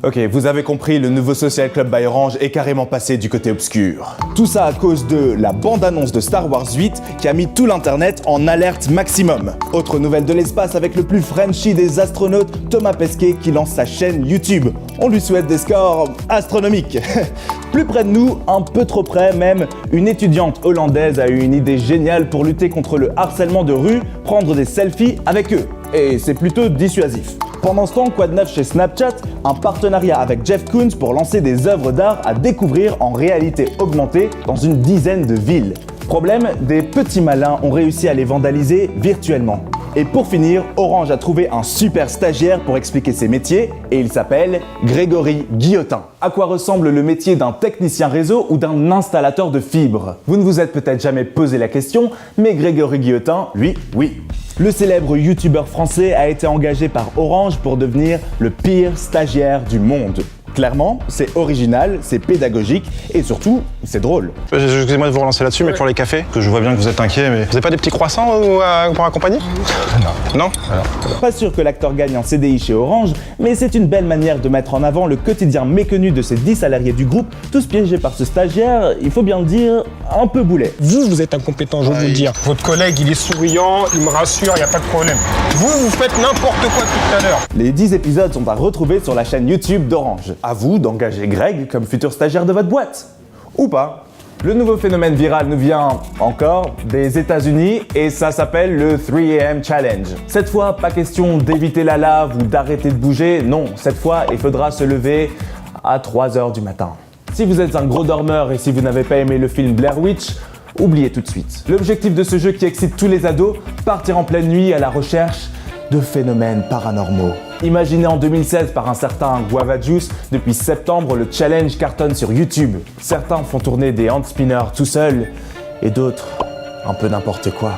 Ok, vous avez compris, le nouveau Social Club by Orange est carrément passé du côté obscur. Tout ça à cause de la bande-annonce de Star Wars 8 qui a mis tout l'internet en alerte maximum. Autre nouvelle de l'espace avec le plus Frenchy des astronautes, Thomas Pesquet, qui lance sa chaîne YouTube. On lui souhaite des scores astronomiques. Plus près de nous, un peu trop près même, une étudiante hollandaise a eu une idée géniale pour lutter contre le harcèlement de rue, prendre des selfies avec eux. Et c'est plutôt dissuasif. Pendant ce temps, quoi de neuf chez Snapchat? Un partenariat avec Jeff Koons pour lancer des œuvres d'art à découvrir en réalité augmentée dans une dizaine de villes. Problème, des petits malins ont réussi à les vandaliser virtuellement. Et pour finir, Orange a trouvé un super stagiaire pour expliquer ses métiers et il s'appelle Grégory Guillotin. À quoi ressemble le métier d'un technicien réseau ou d'un installateur de fibres? Vous ne vous êtes peut-être jamais posé la question, mais Grégory Guillotin, lui, oui. Le célèbre youtubeur français a été engagé par Orange pour devenir le pire stagiaire du monde. Clairement, c'est original, c'est pédagogique et surtout, c'est drôle. Excusez-moi de vous relancer là-dessus, mais pour les cafés, que je vois bien que vous êtes inquiet, mais vous n'avez pas des petits croissants pour accompagner? Non. Non? Pas sûr que l'acteur gagne un CDI chez Orange, mais c'est une belle manière de mettre en avant le quotidien méconnu de ces 10 salariés du groupe, tous piégés par ce stagiaire, il faut bien le dire, un peu boulet. Vous êtes incompétent, je vais vous le dire. Votre collègue, il est souriant, il me rassure, il n'y a pas de problème. Vous faites n'importe quoi depuis tout à l'heure. Les 10 épisodes sont à retrouver sur la chaîne YouTube d'Orange. À vous d'engager Greg comme futur stagiaire de votre boîte. Ou pas. Le nouveau phénomène viral nous vient encore des États-Unis et ça s'appelle le 3am Challenge. Cette fois, pas question d'éviter la lave ou d'arrêter de bouger, non, cette fois, il faudra se lever à 3h du matin. Si vous êtes un gros dormeur et si vous n'avez pas aimé le film Blair Witch, oubliez tout de suite. L'objectif de ce jeu qui excite tous les ados, partir en pleine nuit à la recherche de phénomènes paranormaux. Imaginé en 2016 par un certain Guava Juice, depuis septembre, le challenge cartonne sur YouTube. Certains font tourner des hand spinners tout seuls, et d'autres, un peu n'importe quoi.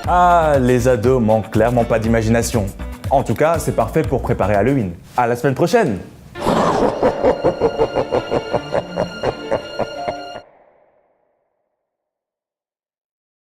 Ah, les ados manquent clairement pas d'imagination. En tout cas, c'est parfait pour préparer Halloween. À la semaine prochaine!